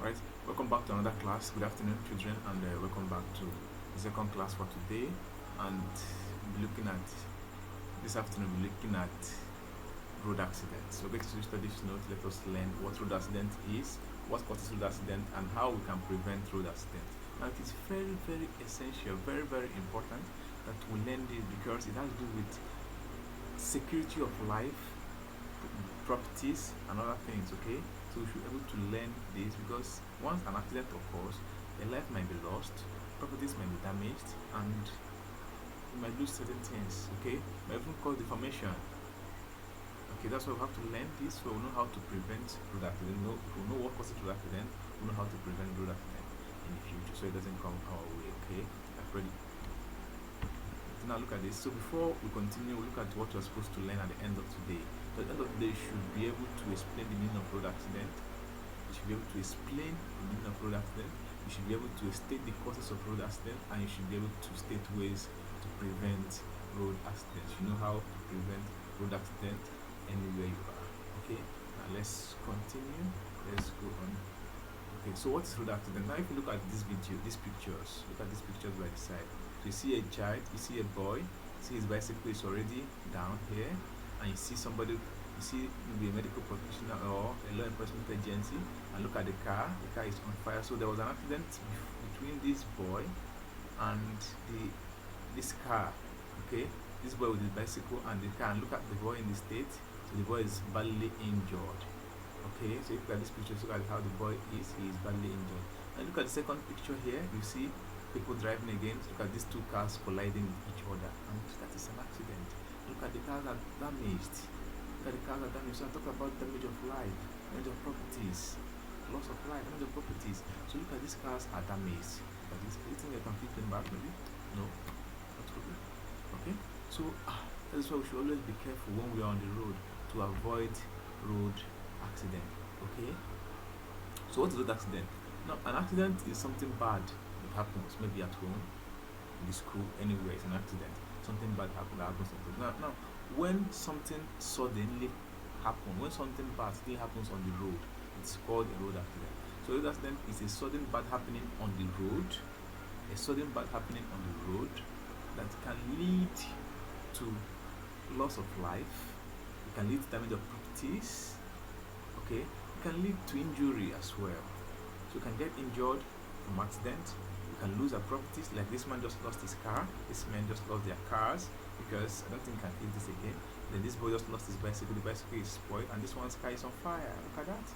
Alright, welcome back to another class. Good afternoon, children, and welcome back to the second class for today. And we'll be looking at this afternoon. We'll be looking at road accidents. So, get to study this note. Let us learn what road accident is, what causes road accident, and how we can prevent road accident. Now, it is very, very essential, very, very important that we learn this because it has to do with security of life, properties, and other things. Okay. So we should be able to learn this because once an accident occurs, a life might be lost, properties might be damaged, and you might lose certain things. Okay, might even cause deformation. Okay, that's why we have to learn this so we know how to prevent road accident. If we know what causes road accident, we know how to prevent road accident in the future so it doesn't come our way. Okay, that's ready. Now look at this. So before we continue, we look at what we're supposed to learn at the end of today. So at the end of the day, you should be able to explain the meaning of road accident. You should be able to explain the meaning of road accident. You should be able to state the causes of road accident, and you should be able to state ways to prevent road accidents. You know how to prevent road accident anywhere you are. Okay. Now let's continue. Let's go on. Okay. So what is road accident? Now if you look at this video, these pictures, look at these pictures by the side. So you see a child, you see a boy, you see his bicycle is already down here, and you see somebody, you see maybe a medical practitioner or a law enforcement agency, and look at the car is on fire. So there was an accident between this boy and this car. Okay, this boy with his bicycle and the car, and look at the boy in the state. So the boy is badly injured. Okay, so if you look at this picture, look at how the boy is, he is badly injured. And look at the second picture here, you see people driving against. Look at these two cars colliding with each other, and that is an accident. Look at the cars are damaged. Look at the cars are damaged. So I talk about damage of life, damage of properties, loss of life, damage of properties. So look at these cars are damaged. But this, you think I can fit them back maybe? No, not really. Okay, so that is why we should always be careful when we are on the road to avoid road accident. Okay, so what is road accident? Now, an accident is something bad that happens, maybe at home, in the school, anywhere. It's an accident. Something bad happens. Now, when something suddenly happens, when something bad suddenly happens on the road, it's called a road accident. So road accident is a sudden bad happening on the road, that can lead to loss of life. It can lead to damage of properties. Okay, it can lead to injury as well. So you can get injured from accident. You can lose our properties, like this man just lost his car. This man just lost their cars because I don't think he can feel this again. Then this boy just lost his bicycle. The bicycle is spoiled, and this one's car is on fire. Look at that.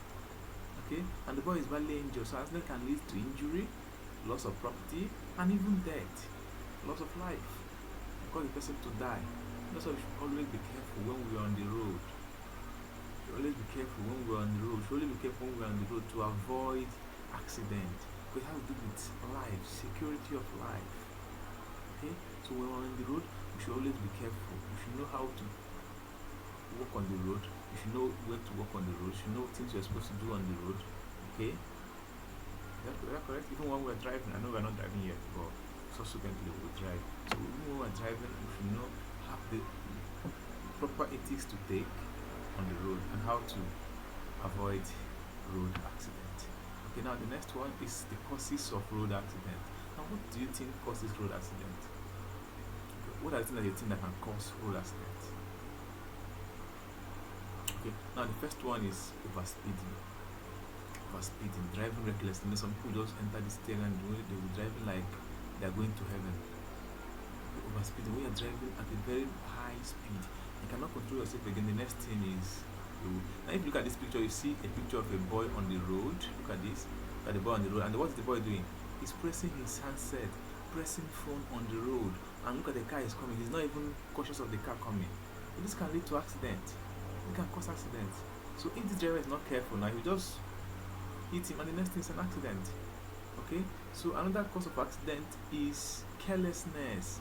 Okay, and the boy is badly injured. So accident can lead to injury, loss of property, and even death, loss of life, cause the person to die. That's why we should always be careful when we are on the road. Always be careful when we're on the road. Always be careful when we're on the road to avoid accident. Because it has to do with life, security of life. Okay? So when we're on the road, we should always be careful. We should know how to walk on the road. You should know where to walk on the road. You should know things you're supposed to do on the road. Okay? Is that correct? Even when we're driving, I know we're not driving yet, but subsequently we'll drive. So even when we're driving, we should know how the proper ethics to take on the road and how to avoid road accident. Okay, now the next one is the causes of road accident. Now, what do you think causes road accident? Okay, what are the things that you think that can cause road accident? Okay, now the first one is overspeeding, driving recklessly. Some people just enter the steering and they will be driving like they are going to heaven. Overspeeding, when you're driving at a very high speed, you cannot control yourself again. The next thing is now if you look at this picture, you see a picture of a boy on the road. Look at this. Look at the boy on the road, and what is the boy doing? He's pressing his handset, pressing phone on the road, and look at the car is coming. He's not even cautious of the car coming. So this can lead to accident. It can cause accident. So if the driver is not careful now, he will just hit him, and the next thing is an accident. Okay, so another cause of accident is carelessness.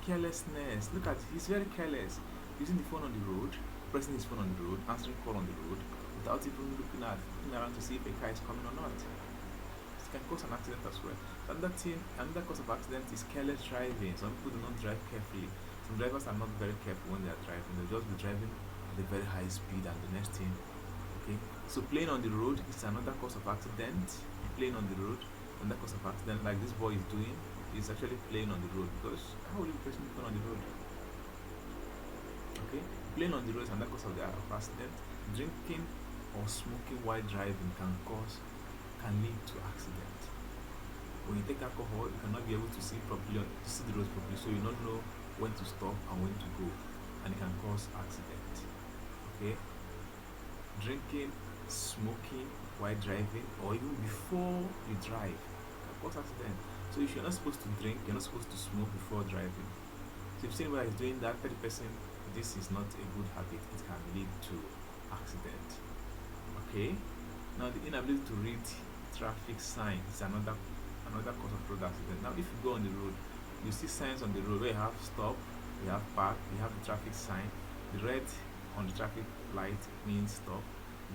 Look at, he's very careless, using the phone on the road, pressing his phone on the road, answering call on the road without even looking around to see if a car is coming or not. It can cause an accident as well. Another cause of accident is careless driving. Some people do not drive carefully. Some drivers are not very careful when they are driving. They'll just be driving at a very high speed, and the next thing, okay, So playing on the road is another cause of accident. Playing on the road, another cause of accident, like this boy is doing, is actually playing on the road, because how will you be playing on the road? Okay, playing on the road is another cause of the accident. Drinking or smoking while driving can lead to accident. When you take alcohol, you cannot be able to see the road properly, so you don't know when to stop and when to go, and it can cause accident. Okay, drinking, smoking while driving, or even before you drive, can cause accident. So if you're not supposed to drink, you're not supposed to smoke before driving. So if somebody is doing that, 30%, this is not a good habit. It can lead to accident. Okay. Now the inability to read traffic signs is another cause of road accident. Now if you go on the road, you see signs on the road where you have stop, you have park, you have the traffic sign. The red on the traffic light means stop,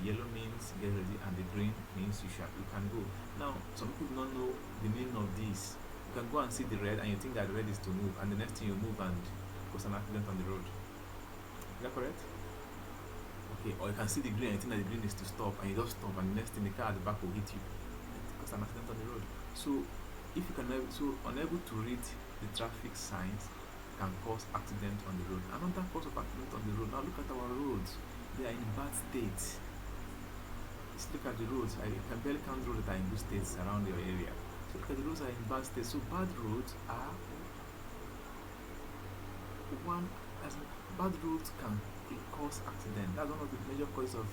the yellow means get ready, and the green means you can go. Now some people don't know the meaning of this. You can go and see the red and you think that the red is to move, and the next thing you move and cause an accident on the road. Is that correct? Okay, or you can see the green and you think that the green is to stop, and you just stop, and the next thing the car at the back will hit you. It cause an accident on the road. So if you can unable to read the traffic signs can cause accident on the road. Another cause of accident on the road. Now look at our roads. They are in bad states. Let's look at the roads. I can barely count roads that are in good states around your area. So look at the roads that are in bad states. So bad roads are bad roads can cause accident. That's one of the major causes of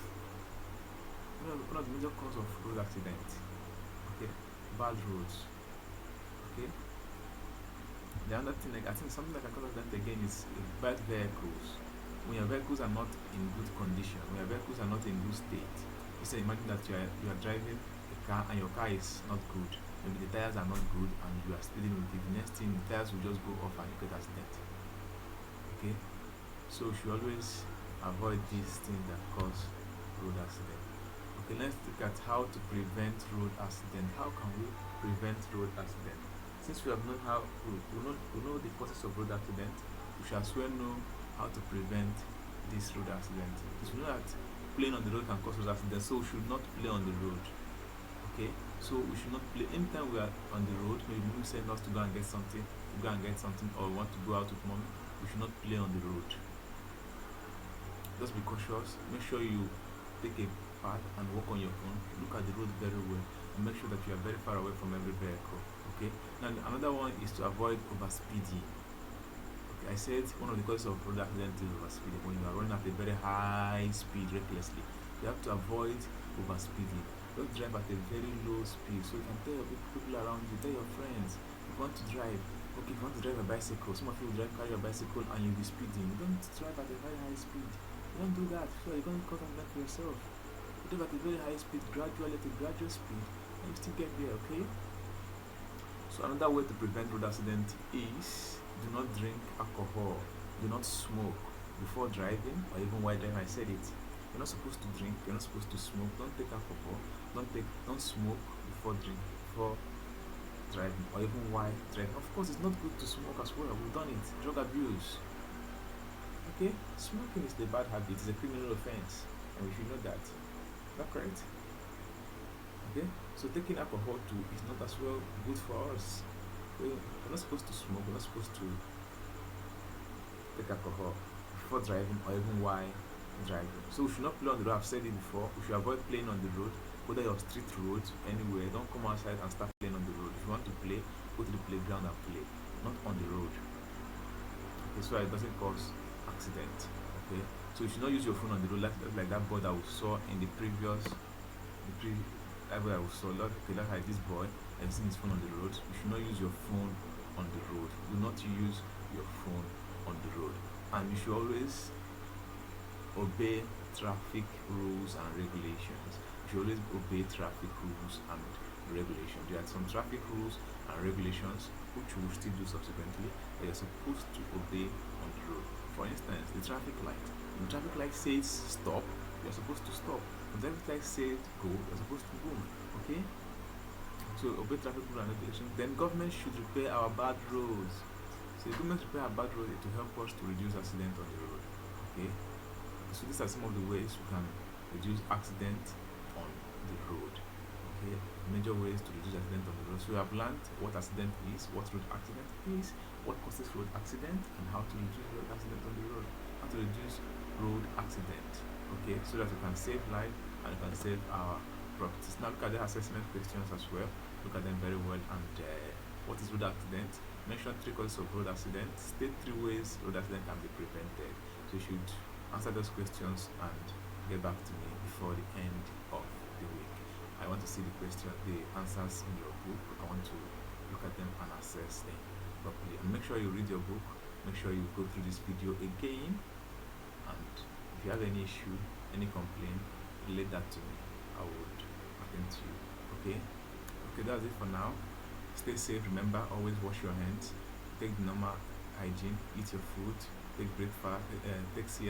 road accident. Okay, bad roads. Okay. The other thing, I think something that can cause accident again is bad vehicles. When your vehicles are not in good condition, when your vehicles are not in good state, you say imagine that you are driving a car and your car is not good. Maybe the tires are not good and you are speeding with it. The next thing, the tires will just go off and you get accident. Okay, so you should always avoid these things that cause road accident. Okay, let's look at how to prevent road accident. How can we prevent road accident? Since we have known we know the causes of road accident, we shall as well know how to prevent this road accident. Because we know that playing on the road can cause road accident, so we should not play on the road. Okay, so we should not play anytime we are on the road. Maybe you send us to go and get something, or want to go out with mom. We should not play on the road. Just be cautious. Make sure you take a path and walk on your own. Look at the road very well, and make sure that you are very far away from every vehicle. Okay. Now another one is to avoid overspeeding. Okay, I said one of the causes of road accident is overspeeding. When you are running at a very high speed recklessly, you have to avoid overspeeding. Don't drive at a very low speed. So you can tell your people around you, tell your friends, if you want to drive. Okay, if you want to drive a bicycle, some of you carry your bicycle and you'll be speeding. Don't drive at a very high speed. Don't do that. So you're going to cause accident for yourself. You drive at a very high speed, gradually at a gradual speed, and you still get there. Okay. So another way to prevent road accident is do not drink alcohol, do not smoke before driving or even while driving. I said it. You're not supposed to drink, you're not supposed to smoke, don't take alcohol, don't smoke before driving or even while driving. Of course it's not good to smoke as well. We've done it. Drug abuse. Okay? Smoking is the bad habit, it's a criminal offense, and we should know that. Is that correct? Okay, so taking alcohol too is not as well good for us. We're not supposed to smoke, we're not supposed to take alcohol before driving or even while driving. So we should not play on the road. I've said it before. We should avoid playing on the road, whether your street roads, anywhere. Don't come outside and start playing on the road. If you want to play, go to the playground and play, not on the road. Okay, so it doesn't cause accident. Okay, so you should not use your phone on the road like that boy that we saw in the previous I saw like this boy and seen his phone on the road. You should not use your phone on the road. Do not use your phone on the road. And you should always obey traffic rules and regulations. You should always obey traffic rules and regulations. There are some traffic rules and regulations which you will still do subsequently that you're supposed to obey on the road. For instance, the traffic light. When the traffic light says stop, you're supposed to stop. When the traffic light says go, you're supposed to go. Okay? So obey traffic rules and regulations. Then government should repair our bad roads. So the government repair our bad roads to help us to reduce accident on the road. Okay? So these are some of the ways we can reduce accident major ways to reduce accident on the road. So we have learned what accident is, what road accident is, what causes road accident, and how to reduce road accident on the road. How to reduce road accident, okay, so that we can save life and we can save our properties. Now look at the assessment questions as well. Look at them very well. And what is road accident? Mention 3 causes of road accident. State 3 ways road accident can be prevented. So you should answer those questions and get back to me before the end of the week. I want to see the answers in your book. I want to look at them and assess them properly. And make sure you read your book. Make sure you go through this video again. And if you have any issue, any complaint, relate that to me. I would attend to you. Okay? Okay, that's it for now. Stay safe. Remember, always wash your hands. Take the normal hygiene. Eat your food. Take breakfast. Take CS.